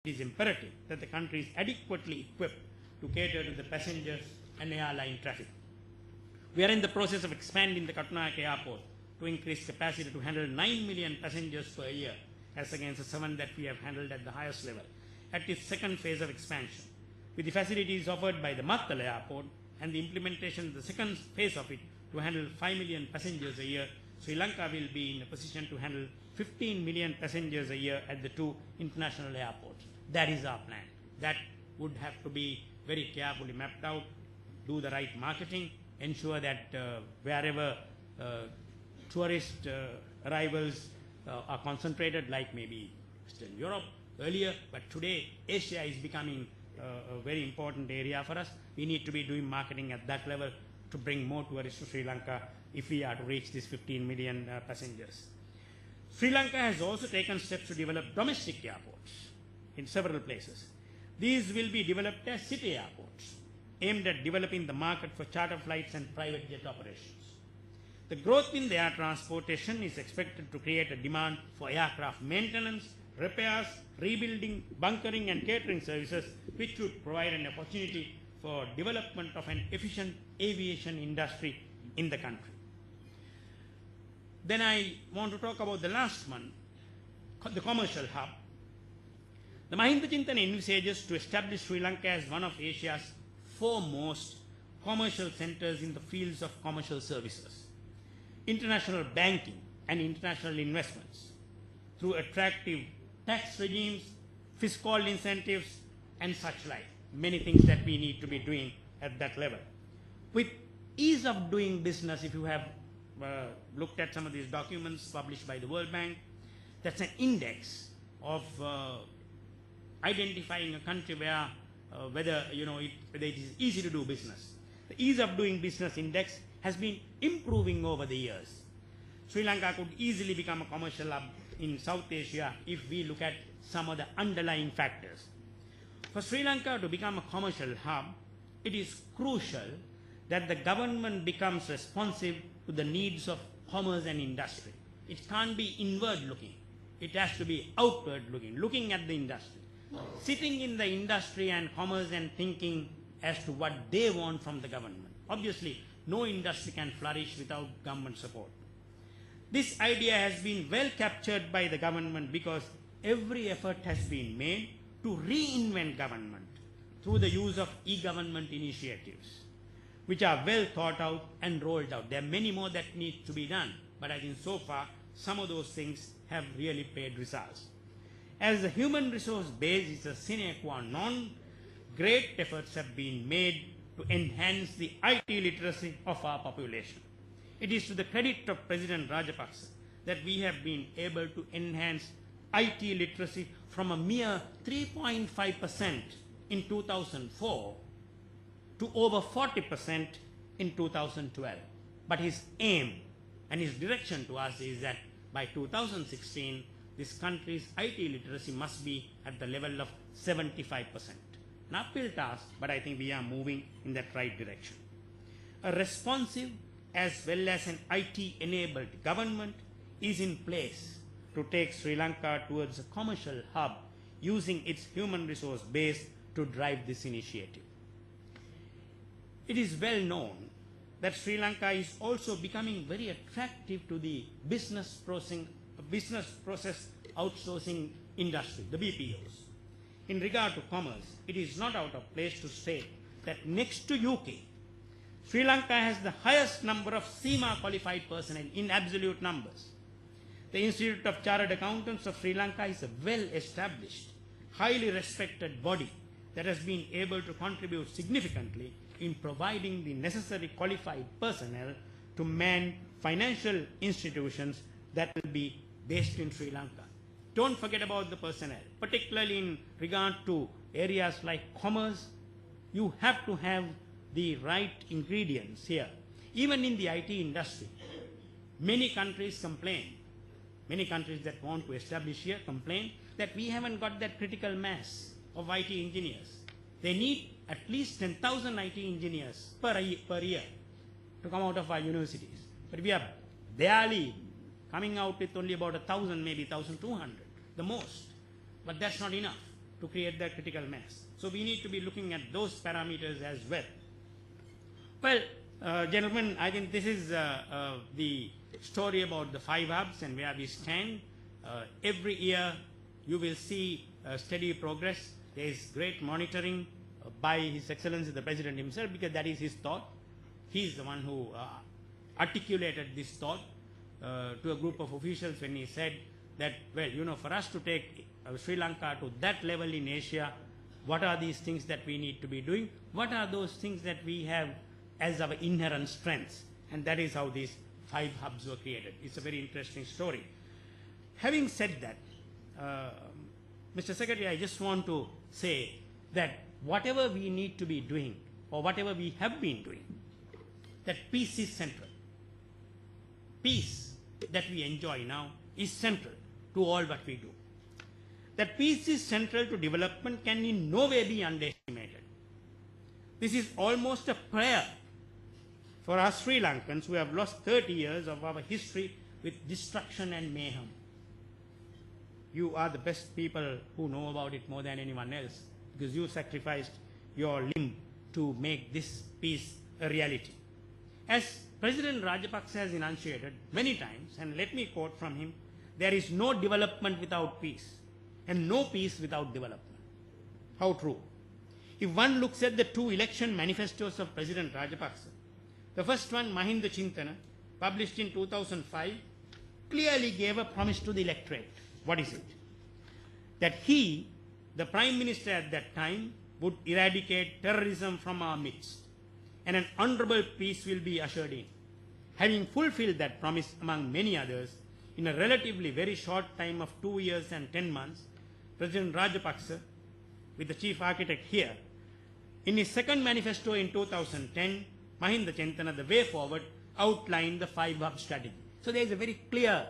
It is imperative that the country is adequately equipped to cater to the passengers and airline traffic. We are in the process of expanding the Katunayake Airport to increase capacity to handle 9 million passengers per year, as against the 7 that we have handled at the highest level, at its second phase of expansion. With the facilities offered by the Mattala Airport and the implementation of the second phase of it to handle 5 million passengers a year, Sri Lanka will be in a position to handle 15 million passengers a year at the 2 international airports. That is our plan. That would have to be very carefully mapped out, do the right marketing, ensure that wherever tourist arrivals are concentrated, like maybe Western Europe earlier, but today Asia is becoming a very important area for us. We need to be doing marketing at that level to bring more tourists to Sri Lanka if we are to reach these 15 million passengers. Sri Lanka has also taken steps to develop domestic airports in several places. These will be developed as city airports, aimed at developing the market for charter flights and private jet operations. The growth in the air transportation is expected to create a demand for aircraft maintenance, repairs, rebuilding, bunkering and catering services, which would provide an opportunity for development of an efficient aviation industry in the country. Then I want to talk about the last one, the commercial hub. The Mahinda Chintana envisages to establish Sri Lanka as one of Asia's foremost commercial centers in the fields of commercial services, international banking and international investments through attractive tax regimes, fiscal incentives and such like. Many things that we need to be doing at that level. With ease of doing business, if you have looked at some of these documents published by the World Bank, that's an index of identifying a country where whether it is easy to do business. The ease of doing business index has been improving over the years. Sri Lanka could easily become a commercial hub in South Asia if we look at some of the underlying factors. For Sri Lanka to become a commercial hub, it is crucial that the government becomes responsive to the needs of commerce and industry. It can't be inward looking. It has to be outward looking, looking at the industry. Sitting in the industry and commerce and thinking as to what they want from the government. Obviously, no industry can flourish without government support. This idea has been well captured by the government because every effort has been made to reinvent government through the use of e-government initiatives, which are well thought out and rolled out. There are many more that need to be done, but I think so far some of those things have really paid results. As the human resource base is a sine qua non, great efforts have been made to enhance the IT literacy of our population. It is to the credit of President Rajapaksa that we have been able to enhance IT literacy from a mere 3.5% in 2004 to over 40% in 2012. But his aim and his direction to us is that by 2016, this country's IT literacy must be at the level of 75%. An uphill task, but I think we are moving in that right direction. A responsive as well as an IT-enabled government is in place to take Sri Lanka towards a commercial hub using its human resource base to drive this initiative. It is well known that Sri Lanka is also becoming very attractive to the business process outsourcing industry, the BPOs. In regard to commerce, it is not out of place to say that next to UK, Sri Lanka has the highest number of CIMA qualified personnel in absolute numbers. The Institute of Chartered Accountants of Sri Lanka is a well-established, highly respected body that has been able to contribute significantly in providing the necessary qualified personnel to man financial institutions that will be based in Sri Lanka. Don't forget about the personnel, particularly in regard to areas like commerce. You have to have the right ingredients here. Even in the IT industry, many countries complain, many countries that want to establish here complain that we haven't got that critical mass of IT engineers. They need at least 10,000 IT engineers per year to come out of our universities. But we are barely coming out with only about 1,000, maybe 1,200, the most. But that's not enough to create the critical mass. So we need to be looking at those parameters as well. Well, gentlemen, I think this is the story about the 5 hubs and where we stand. Every year you will see steady progress. There is great monitoring by His Excellency the President himself, because that is his thought. He is the one who articulated this thought to a group of officials when he said that, well, you know, for us to take Sri Lanka to that level in Asia, what are these things that we need to be doing? What are those things that we have as our inherent strengths? And that is how these 5 hubs were created. It's a very interesting story. Having said that, Mr. Secretary, I just want to say that whatever we need to be doing, or whatever we have been doing, that peace is central. Peace that we enjoy now is central to all what we do. That peace is central to development can in no way be underestimated. This is almost a prayer for us Sri Lankans who have lost 30 years of our history with destruction and mayhem. You are the best people who know about it more than anyone else, because you sacrificed your limb to make this peace a reality. As President Rajapaksa has enunciated many times, and let me quote from him, there is no development without peace, and no peace without development. How true. If one looks at the 2 election manifestos of President Rajapaksa, the first one, Mahinda Chintana, published in 2005, clearly gave a promise to the electorate. What is it? That he, the Prime Minister at that time, would eradicate terrorism from our midst, and an honorable peace will be ushered in. Having fulfilled that promise among many others, in a relatively very short time of 2 years and 10 months, President Rajapaksa, with the chief architect here, in his second manifesto in 2010, Mahinda Chintana, the way forward, outlined the 5 hub strategy. So there is a very clear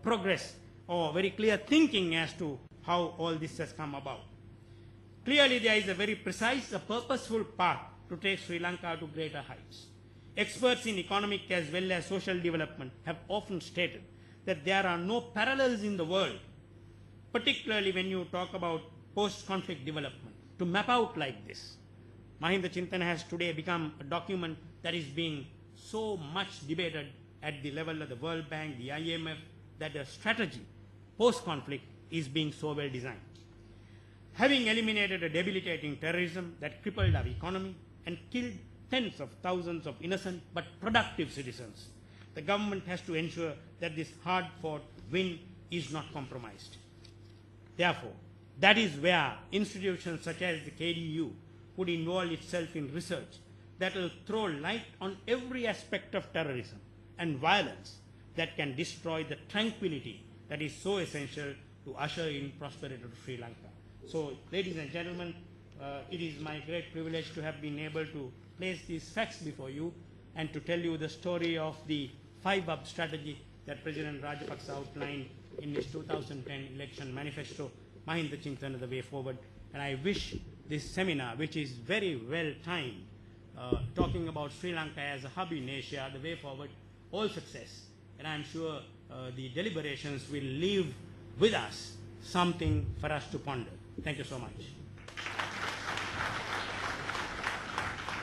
progress, or very clear thinking as to how all this has come about. Clearly there is a very precise, a purposeful path to take Sri Lanka to greater heights. Experts in economic as well as social development have often stated that there are no parallels in the world, particularly when you talk about post-conflict development, to map out like this. Mahinda Chintana has today become a document that is being so much debated at the level of the World Bank, the IMF, that the strategy post-conflict is being so well designed. Having eliminated a debilitating terrorism that crippled our economy and killed tens of thousands of innocent but productive citizens, the government has to ensure that this hard-fought win is not compromised. Therefore, that is where institutions such as the KDU would involve itself in research that will throw light on every aspect of terrorism and violence that can destroy the tranquility that is so essential to usher in prosperity to Sri Lanka. So, ladies and gentlemen, it is my great privilege to have been able to place these facts before you and to tell you the story of the 5 hub strategy that President Rajapaksa outlined in his 2010 election manifesto, Mahinda Chintana, the way forward. And I wish this seminar, which is very well timed, talking about Sri Lanka as a hub in Asia, the way forward, all success. And I'm sure the deliberations will leave with us something for us to ponder. Thank you so much.